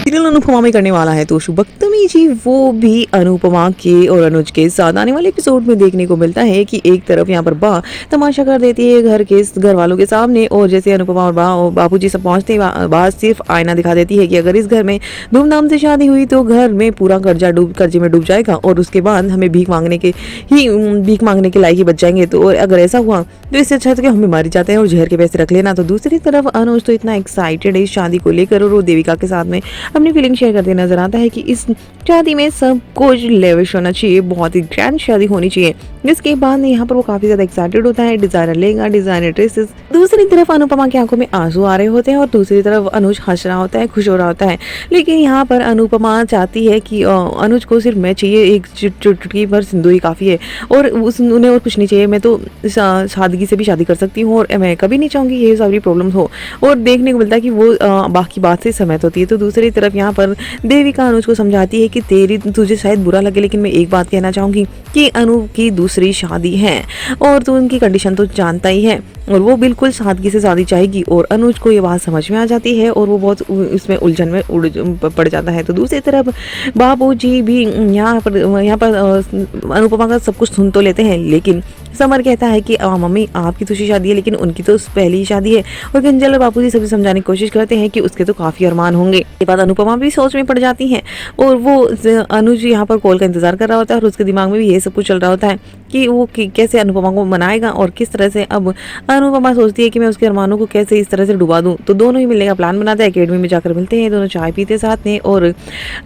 Serial Anupama में करने वाला है तोशु बदतमीजी, वो भी अनुपमा के और अनुज के साथ आने वाले एपिसोड में देखने को मिलता है कि एक तरफ यहाँ पर बा तमाशा कर देती है घर वालों के सामने, और जैसे अनुपमा और बापूजी सब पहुंचते हैं बा सिर्फ आईना दिखा देती है कि अगर इस घर में धूमधाम से शादी हुई तो घर में पूरा कर्जे में डूब जाएगा और उसके बाद हमें भीख मांगने के लायक ही बच जाएंगे। तो और अगर ऐसा हुआ तो इससे अच्छा है कि हम बीमारी जाते हैं और जहर के पैसे रख लेना। तो दूसरी तरफ अनुज तो इतना एक्साइटेड है इस शादी को लेकर, और वो देविका के साथ में अपनी फीलिंग शेयर करते नजर आता है कि इस शादी में सब कुछ लेविश होना चाहिए, बहुत ही ग्रैंड शादी होनी चाहिए। जिसके बाद यहाँ पर वो काफी ज्यादा एक्साइटेड होता है, डिजाइनर लेगा, डिजाइनर ड्रेसेस। दूसरी तरफ अनुपमा की आंखों में आंसू आ रहे होते हैं और दूसरी तरफ अनुज हंस रहा होता है, खुश हो रहा होता है। लेकिन यहाँ पर अनुपमा चाहती है कि अनुज को सिर्फ मैं चाहिए, एक चुटकी भर सिंदूर ही काफी है और उन्हें और कुछ नहीं चाहिए। मैं तो सादगी से भी शादी कर सकती हूँ और मैं कभी नहीं चाहूंगी ये सारी प्रॉब्लम हो। और देखने को मिलता है कि वो बाकी बात से सहमत होती है। तो दूसरी तरफ यहाँ पर देविका अनुज को समझाती है कि तुझे शायद बुरा लगे लेकिन मैं एक बात कहना चाहूंगी कि अनु की दूसरी शादी है और तू उनकी कंडीशन तो जानता ही है, और वो बिल्कुल सादगी से शादी चाहेगी। और अनुज को ये बात समझ में आ जाती है और वो बहुत इसमें उलझन में पड़ जाता है। तो दूसरी तरफ बाबूजी भी यहाँ पर अनुपमा का सब कुछ सुन तो लेते हैं, लेकिन समर कहता है कि मम्मी आपकी दूसरी शादी है लेकिन उनकी तो पहली ही शादी है। और गंजल और बापूजी सभी समझाने की कोशिश करते हैं कि उसके तो काफी अरमान होंगे। इसके बाद अनुपमा भी सोच में पड़ जाती है और वो अनुज यहाँ पर कॉल का इंतजार कर रहा होता है और उसके दिमाग में भी ये सब कुछ चल रहा होता है कि वो कैसे अनुपमा को मनाएगा और किस तरह से। अब अनुपमा सोचती है कि मैं उसके अरमानों को कैसे इस तरह से डुबा दूं। तो दोनों ही मिलने का प्लान बनाते हैं, अकेडमी में जाकर मिलते हैं, दोनों चाय पीते साथ में। और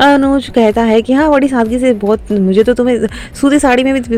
अनुज कहता है कि हाँ बड़ी सादगी से, बहुत मुझे तो तुम्हें सूती साड़ी में भी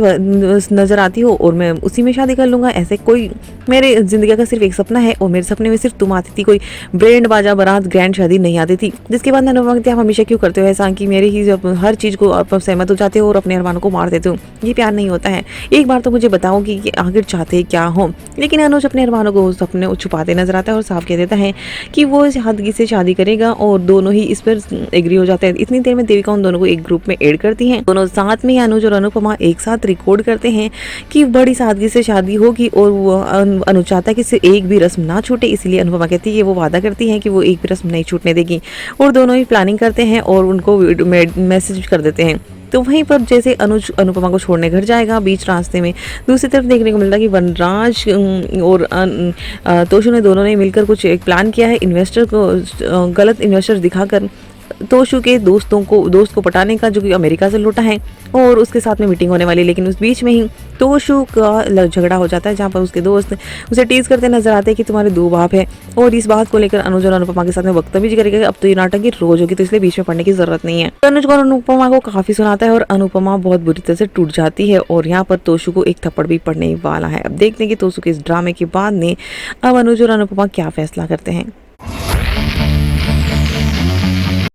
नजर आती हो और मैं उसी में शादी कर लूंगा। ऐसे कोई मेरे जिंदगी का सिर्फ एक सपना है और मेरे सपने में सिर्फ तुम आती थी, कोई ब्रेंड बाजा बारात ग्रैंड शादी नहीं आती थी। जिसके बाद अनुपमा कहती है आप हमेशा क्यों करते हो ऐसा कि मेरे ही जब हर चीज को आप सहमत हो जाते हो और अपने अरमानों को मार देते हो, ये प्यार नहीं होता है। एक बार तो मुझे बताओ कि आखिर चाहते क्या हो। लेकिन अनुज अपने अरमानों को सपने छुपाते नजर आता है और साफ कह देता है कि वो सादगी से शादी करेगा और दोनों ही इस पर एग्री हो जाते हैं। इतनी देर में देविका उन दोनों को एक ग्रुप में ऐड करती हैं। दोनों साथ में अनुज और अनुपमा एक साथ रिकॉर्ड करते हैं कि बड़ी सादगी से शादी होगी और वो अनुज चाहता है कि इससे एक भी रस्म ना छूटे, इसलिए अनुपमा कहती है वो वादा करती है कि वो एक भी रस्म नहीं छूटने देगी। और दोनों ही प्लानिंग करते हैं और उनको मैसेज कर देते हैं। तो वहीं पर जैसे अनुज अनुपमा को छोड़ने घर जाएगा, बीच रास्ते में दूसरी तरफ देखने को मिलता है कि वनराज और तोशु ने दोनों ने मिलकर कुछ एक प्लान किया है, इन्वेस्टर को गलत इन्वेस्टर दिखाकर तोशु के दोस्त को पटाने का, जो कि अमेरिका से लौटा है और उसके साथ में मीटिंग होने वाली। लेकिन उस बीच में ही तोशु का झगड़ा हो जाता है, जहाँ पर उसके दोस्त उसे टीज करते नजर आते हैं कि तुम्हारे दो बाप है। और इस बात को लेकर अनुज और अनुपमा के साथ में बदतमीजी करेगा, अब तो ये नाटक की रोज होगी तो इसलिए बीच में पड़ने की जरूरत नहीं है। अनुज को अनुपमा को काफी सुनाता है और अनुपमा बहुत बुरी तरह से टूट जाती है और यहाँ पर तोशु को एक थप्पड़ भी पड़ने वाला है। अब देखते हैं कि तोशु के इस ड्रामे के बाद में अब अनुज और अनुपमा क्या फैसला करते हैं।